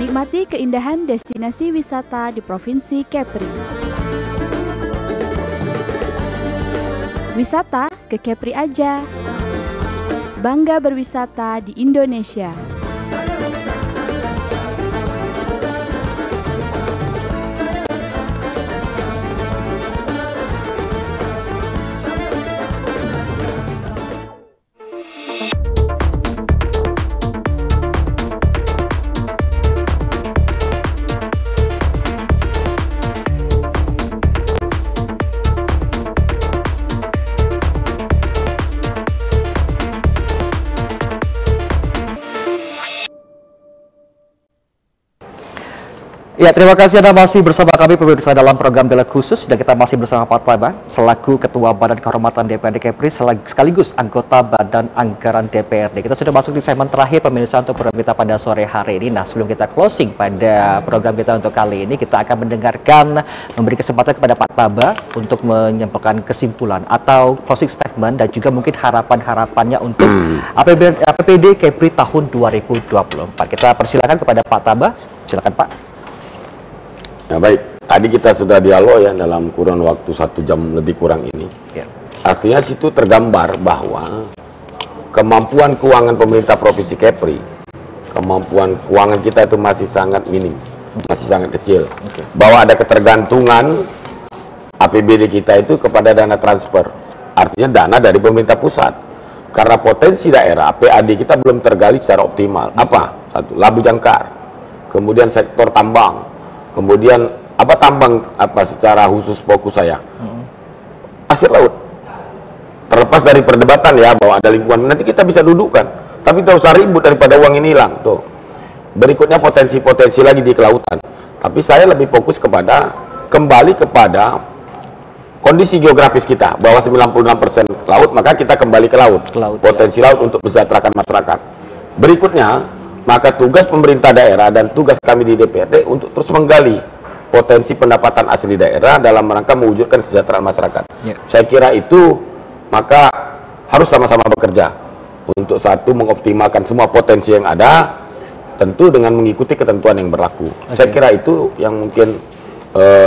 Nikmati keindahan destinasi wisata di Provinsi Kepri. Wisata ke Kepri aja. Bangga berwisata di Indonesia. Ya, terima kasih Anda masih bersama kami pemirsa dalam program Dialog Khusus, dan kita masih bersama Pak Taba selaku Ketua Badan Kehormatan DPRD Kepri sekaligus anggota Badan Anggaran DPRD. Kita sudah masuk di segmen terakhir pemirsa untuk program kita pada sore hari ini. Nah, sebelum kita closing pada program kita untuk kali ini, kita akan memberi kesempatan kepada Pak Taba untuk menyampaikan kesimpulan atau closing statement dan juga mungkin harapan-harapannya untuk APBD Kepri tahun 2024. Kita persilakan kepada Pak Taba. Silakan Pak. Nah, baik, tadi kita sudah dialog ya dalam kurun waktu 1 jam lebih kurang ini. Ya. Artinya situ tergambar bahwa kemampuan keuangan pemerintah Provinsi Kepri, kemampuan keuangan kita itu masih sangat minim, masih sangat kecil. Bahwa ada ketergantungan APBD kita itu kepada dana transfer, artinya dana dari pemerintah pusat. Karena potensi daerah, PAD kita belum tergali secara optimal. Apa? Satu, Labu Jangkar, kemudian sektor tambang, kemudian tambang secara khusus fokus saya hasil laut. Terlepas dari perdebatan ya bahwa ada lingkungan, nanti kita bisa dudukkan, tapi tidak usah ribut daripada uang ini hilang. Tuh, berikutnya potensi-potensi lagi di kelautan, tapi saya lebih fokus kembali kepada kondisi geografis kita, bahwa 96% laut, maka kita kembali ke laut, potensi laut untuk mesejahterakan masyarakat. Berikutnya, maka tugas pemerintah daerah dan tugas kami di DPRD untuk terus menggali potensi pendapatan asli daerah dalam rangka mewujudkan kesejahteraan masyarakat. Saya kira itu maka harus sama-sama bekerja untuk satu mengoptimalkan semua potensi yang ada, tentu dengan mengikuti ketentuan yang berlaku. Saya kira itu yang mungkin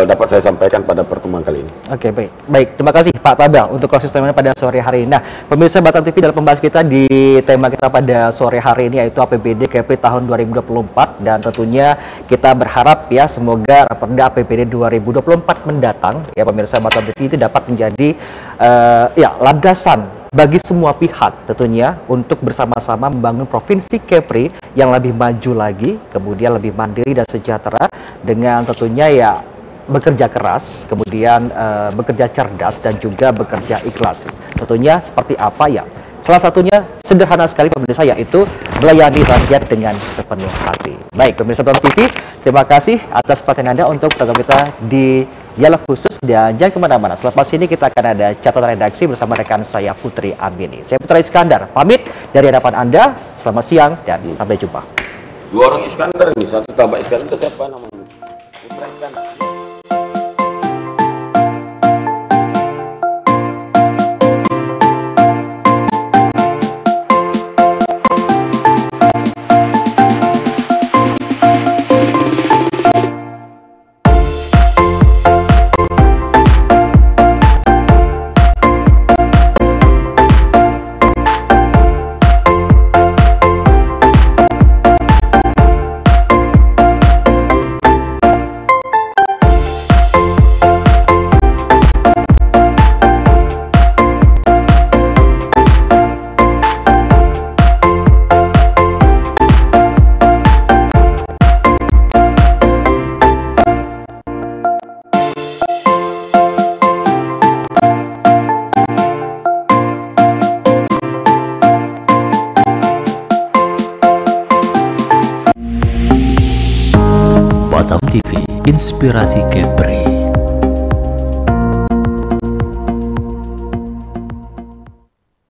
dapat saya sampaikan pada pertemuan kali ini. Oke, baik. Terima kasih Pak Taba untuk closing statement pada sore hari ini. Nah, pemirsa Batam TV, dalam pembahas kita di tema kita pada sore hari ini yaitu APBD Kepri tahun 2024, dan tentunya kita berharap ya semoga Raperda APBD 2024 mendatang ya pemirsa Batam TV itu dapat menjadi landasan bagi semua pihak tentunya untuk bersama-sama membangun Provinsi Kepri yang lebih maju lagi, kemudian lebih mandiri dan sejahtera, dengan tentunya ya bekerja keras, kemudian bekerja cerdas dan juga bekerja ikhlas. Tentunya seperti apa ya? Salah satunya sederhana sekali pemirsa, yaitu melayani rakyat dengan sepenuh hati. Baik pemirsa Batam TV, terima kasih atas perhatian Anda untuk program kita di Dialog Khusus, dan jangan kemana-mana. Selepas ini kita akan ada catatan redaksi bersama rekan saya Putri Amini. Saya Putra Iskandar, pamit dari hadapan Anda. Selamat siang dan sampai jumpa. 2 orang Iskandar ini, satu tabak Iskandar, siapa namanya? Putra Iskandar. Batam TV, inspirasi Kepri.